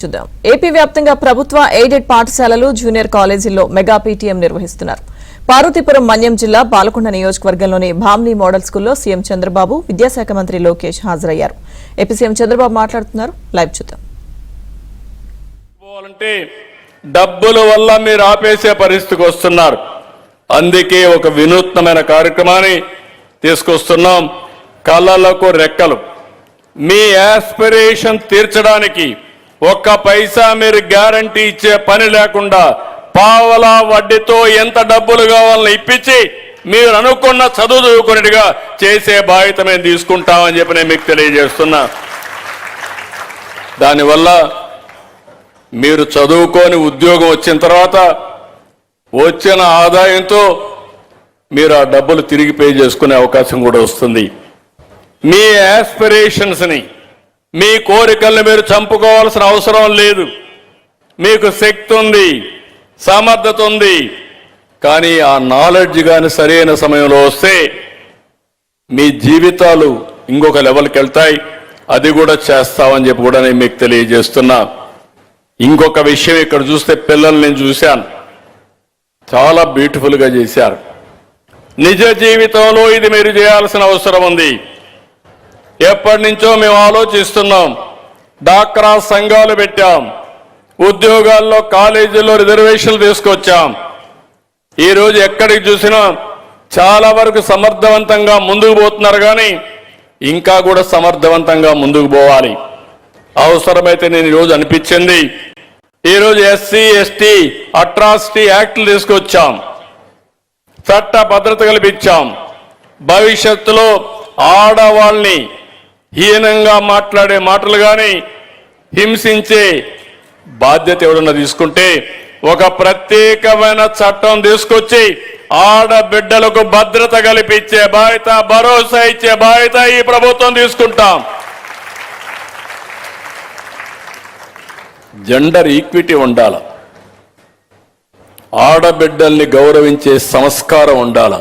చూద్దాం. ఏపీ వ్యాప్తంగా ప్రభుత్వ ఎయిడెడ్ పాఠశాలలు జూనియర్ కాలేజీల్లో మెగా పీటీఎం నిర్వహిస్తున్నారు. పార్వతీపురం మన్యం జిల్లా బాలకొండ నియోజకవర్గంలోని భామ్ని మోడల్ స్కూల్లో సీఎం చంద్రబాబు, విద్యాశాఖ మంత్రి లోకేష్ హాజరయ్యారు. ఏపీ సీఎం చంద్రబాబు మాట్లాడుతున్నారు. లైవ్ చూద్దాం. డబ్బుల వల్ల మీరు ఆపేసే పరిస్థితికి వస్తున్నారు. అందుకే ఒక వినూత్నమైన కార్యక్రమాన్ని తీసుకొస్తున్నాం. కళలకు రెక్కలు. మీ ఆస్పిరేషన్ తీర్చడానికి ఒక్క పైసా మీరు గ్యారంటీ ఇచ్చే పని లేకుండా పావలా వడ్డీతో ఎంత డబ్బులు కావాలని ఇప్పించి మీరు అనుకున్న చదువుకునేట్టుగా చేసే బాధ్యత మేము తీసుకుంటామని చెప్పి నేను మీకు తెలియజేస్తున్నా. దానివల్ల మీరు చదువుకొని ఉద్యోగం వచ్చిన తర్వాత వచ్చిన ఆదాయంతో మీరు ఆ డబ్బులు తిరిగి పే చేసుకునే అవకాశం కూడా వస్తుంది. మీ ఆస్పిరేషన్స్ని, మీ కోరికల్ని మీరు చంపుకోవాల్సిన అవసరం లేదు. మీకు శక్తి ఉంది, సమర్థత ఉంది. కానీ ఆ నాలెడ్జ్ కానీ సరైన సమయంలో వస్తే మీ జీవితాలు ఇంకొక లెవెల్కి వెళ్తాయి. అది కూడా చేస్తామని చెప్పి కూడా నేను మీకు తెలియజేస్తున్నా. ఇంకొక విషయం ఇక్కడ చూస్తే పిల్లలు నేను చూశాను, చాలా బ్యూటిఫుల్గా చేశారు. నిజ జీవితంలో ఇది మీరు చేయాల్సిన అవసరం ఉంది. ఎప్పటి నుంచో మేము ఆలోచిస్తున్నాం. డాక్రా సంఘాలు పెట్టాం, ఉద్యోగాల్లో కాలేజీల్లో రిజర్వేషన్లు తీసుకొచ్చాం. ఈరోజు ఎక్కడికి చూసినా చాలా వరకు సమర్థవంతంగా ముందుకు పోతున్నారు. కానీ ఇంకా కూడా సమర్థవంతంగా ముందుకు పోవాలి. అవసరమైతే నేను ఈరోజు అనిపించింది, ఈరోజు ఎస్సీ ఎస్టీ అట్రాసిటీ యాక్ట్లు తీసుకొచ్చాం, చట్ట భద్రత కల్పించాం. భవిష్యత్తులో ఆడవాళ్ళని హీనంగా మాట్లాడే మాటలు కానీ హింసించే బాధ్యత ఎవరన్నా తీసుకుంటే ఒక ప్రత్యేకమైన చట్టం తీసుకొచ్చి ఆడబిడ్డలకు భద్రత కల్పించే బాధ్యత, భరోసా ఇచ్చే బాధ్యత ఈ ప్రభుత్వం తీసుకుంటాం. జెండర్ ఈక్విటీ ఉండాల, ఆడబిడ్డల్ని గౌరవించే సంస్కారం ఉండాల.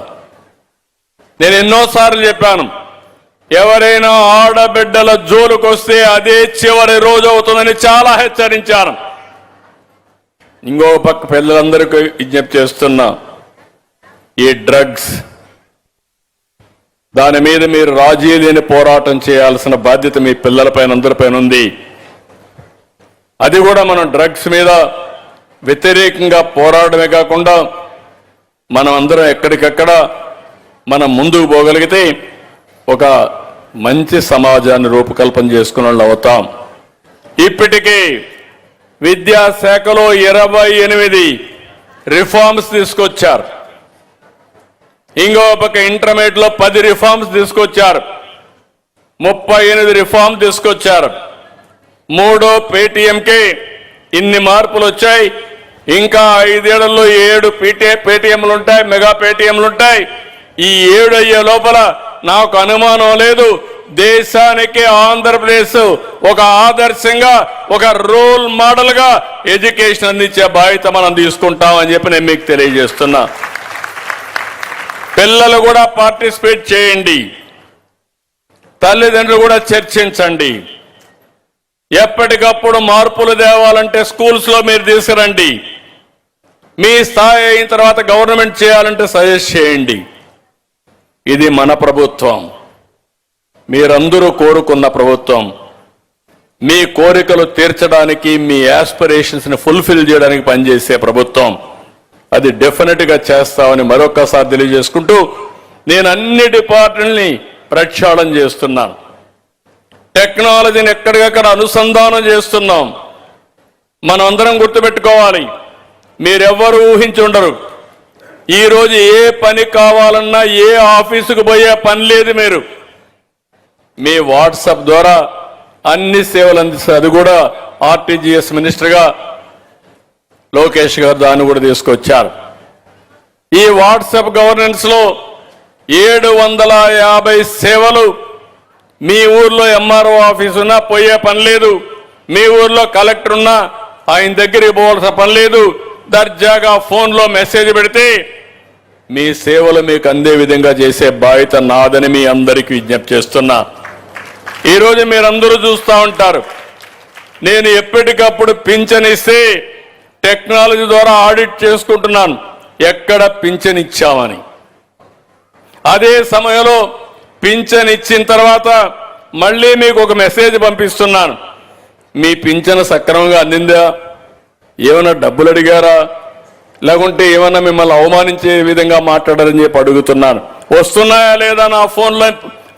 నేను ఎన్నోసార్లు చెప్పాను, ఎవరైనా ఆడబిడ్డల జోలుకొస్తే అదే చివరి రోజు అవుతుందని చాలా హెచ్చరించాను. ఇంకో పక్క పిల్లలందరికీ విజ్ఞప్తి చేస్తున్నా, ఈ డ్రగ్స్ దాని మీద మీరు రాజీ లేని పోరాటం చేయాల్సిన బాధ్యత మీ పిల్లలపైన అందరిపైన ఉంది. అది కూడా మనం డ్రగ్స్ మీద వ్యతిరేకంగా పోరాడమే కాకుండా మనం అందరం ఎక్కడికక్కడ మనం ముందుకు పోగలిగితే ఒక మంచి సమాజాన్ని రూపకల్పన చేసుకున్న వాళ్ళు అవుతాం. ఇప్పటికే విద్యాశాఖలో 28 రిఫార్మ్స్ తీసుకొచ్చారు. ఇంకో పక్క ఇంటర్మీడియట్లో 10 రిఫార్మ్స్ తీసుకొచ్చారు. 38 రిఫార్మ్ తీసుకొచ్చారు. 3వ పేటీఎంకే ఇన్ని మార్పులు వచ్చాయి. ఇంకా 5 ఏళ్లలో 7 పేటీఎంలు ఉంటాయి, మెగా పేటీఎంలు ఉంటాయి. ఈ 7 అయ్యే లోపల నాకు అనుమానం లేదు, దేశానికి ఆంధ్రప్రదేశ్ ఒక ఆదర్శంగా, ఒక రోల్ మోడల్ గా ఎడ్యుకేషన్ అందించే బాధ్యత మనం తీసుకుంటామని చెప్పి నేను మీకు తెలియజేస్తున్నా. పిల్లలు కూడా పార్టిసిపేట్ చేయండి, తల్లిదండ్రులు కూడా చర్చించండి. ఎప్పటికప్పుడు మార్పులు తేవాలంటే స్కూల్స్ లో మీరు తీసుకురండి. మీ స్థాయి అయిన తర్వాత గవర్నమెంట్ చేయాలంటే సజెస్ట్ చేయండి. ఇది మన ప్రభుత్వం, మీరందరూ కోరుకున్న ప్రభుత్వం. మీ కోరికలు తీర్చడానికి, మీ ఆస్పిరేషన్స్ ని ఫుల్ఫిల్ చేయడానికి పనిచేసే ప్రభుత్వం. అది డెఫినెట్ గా చేస్తామని మరొకసారి తెలియజేసుకుంటూ నేను అన్ని డిపార్ట్మెంట్ని ప్రక్షాళన చేస్తున్నాను. టెక్నాలజీని ఎక్కడికక్కడ అనుసంధానం చేస్తున్నాం. మనం అందరం గుర్తుపెట్టుకోవాలి, మీరెవ్వరూ ఊహించి ఉండరు. ఈరోజు ఏ పని కావాలన్నా ఏ ఆఫీసుకు పోయే పని లేదు. మీరు మీ వాట్సాప్ ద్వారా అన్ని సేవలు అందిస్తారు. అది కూడా ఆర్టీజీఎస్ మినిస్టర్గా లోకేష్ గారు దాన్ని కూడా తీసుకొచ్చారు. ఈ వాట్సాప్ గవర్నెన్స్ లో 750 సేవలు. మీ ఊర్లో ఎంఆర్ఓ ఆఫీస్ ఉన్నా పోయే పని లేదు. మీ ఊర్లో కలెక్టర్ ఉన్నా ఆయన దగ్గరికి పోవాల్సిన పని లేదు. దర్జాగా ఫోన్లో మెసేజ్ పెడితే మీ సేవలు మీకు అందే విధంగా చేసే బాధ్యత నాదని మీ అందరికీ విజ్ఞప్తి చేస్తున్నా. ఈరోజు మీరందరూ చూస్తూ ఉంటారు, నేను ఎప్పటికప్పుడు పింఛన్ ఇస్తే టెక్నాలజీ ద్వారా ఆడిట్ చేసుకుంటున్నాను ఎక్కడ పింఛన్ ఇచ్చామని. అదే సమయంలో పింఛన్ ఇచ్చిన తర్వాత మళ్ళీ మీకు ఒక మెసేజ్ పంపిస్తున్నాను, మీ పింఛన్ సక్రమంగా అందిందా, ఏమైనా డబ్బులు అడిగారా, లేకుంటే ఏమన్నా మిమ్మల్ని అవమానించే విధంగా మాట్లాడారని చెప్పి అడుగుతున్నాను. వస్తున్నాయా లేదా నా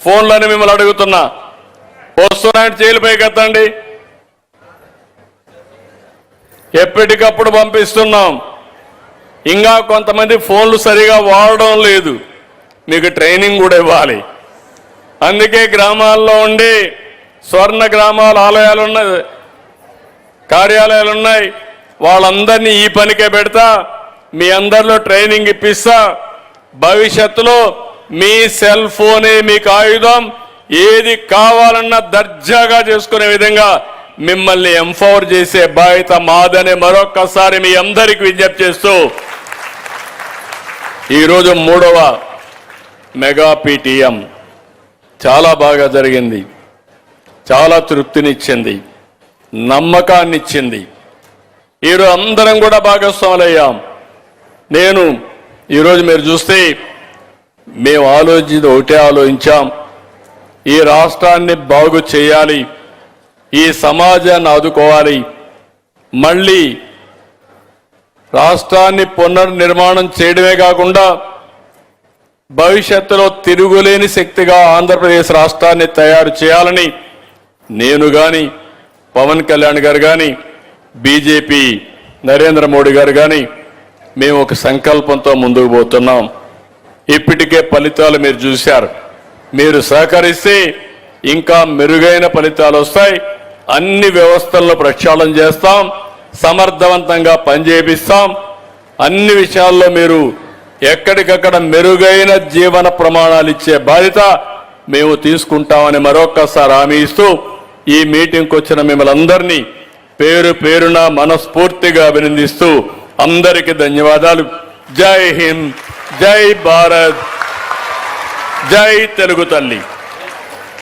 ఫోన్లని మిమ్మల్ని అడుగుతున్నా. వస్తున్నాయని జైలుపై కత్తండి. ఎప్పటికప్పుడు పంపిస్తున్నాం. ఇంకా కొంతమంది ఫోన్లు సరిగా వాడడం లేదు, మీకు ట్రైనింగ్ కూడా ఇవ్వాలి. అందుకే గ్రామాల్లో ఉండి స్వర్ణ గ్రామాల ఆలయాలు ఉన్నాయి, కార్యాలయాలు ఉన్నాయి, వాళ్ళందరినీ ఈ పనికే పెడతా, మీ అందరిలో ట్రైనింగ్ ఇప్పిస్తా. భవిష్యత్తులో మీ సెల్ ఫోనే మీకు ఆయుధం, ఏది కావాలన్నా దర్జాగా చేసుకునే విధంగా మిమ్మల్ని ఎంపవర్ చేసే బాధ్యత మాదని మరొక్కసారి మీ అందరికీ విజ్ఞప్తి చేస్తూ, ఈరోజు 3వ మెగా పీటీఎం చాలా బాగా జరిగింది, చాలా తృప్తినిచ్చింది, నమ్మకాన్ని ఇచ్చింది. ఈరోజు అందరం కూడా భాగస్వాములయ్యాం. నేను ఈరోజు మీరు చూస్తే మేము ఒకటే ఆలోచించాం, ఈ రాష్ట్రాన్ని బాగు చేయాలి, ఈ సమాజాన్ని ఆదుకోవాలి, మళ్ళీ రాష్ట్రాన్ని పునర్నిర్మాణం చేయడమే కాకుండా భవిష్యత్తులో తిరుగులేని శక్తిగా ఆంధ్రప్రదేశ్ రాష్ట్రాన్ని తయారు చేయాలని నేను కానీ, పవన్ కళ్యాణ్ గారు కానీ, బీజేపీ నరేంద్ర మోడీ గారు కానీ మేము ఒక సంకల్పంతో ముందుకు పోతున్నాం. ఇప్పటికే ఫలితాలు మీరు చూశారు. మీరు సహకరిస్తే ఇంకా మెరుగైన ఫలితాలు వస్తాయి. అన్ని వ్యవస్థలను ప్రక్షాళన చేస్తాం, సమర్థవంతంగా పనిచేపిస్తాం. అన్ని విషయాల్లో మీరు ఎక్కడికక్కడ మెరుగైన జీవన ప్రమాణాలు ఇచ్చే బాధ్యత మేము తీసుకుంటామని మరొక్కసారి హామీ ఇస్తూ ఈ మీటింగ్కి వచ్చిన మిమ్మల్ని అందరినీ పేరు పేరున మనస్ఫూర్తిగా అభినందిస్తూ అందరికీ ధన్యవాదాలు. జై హింద్, జై భారత్, జై తెలుగు తల్లి.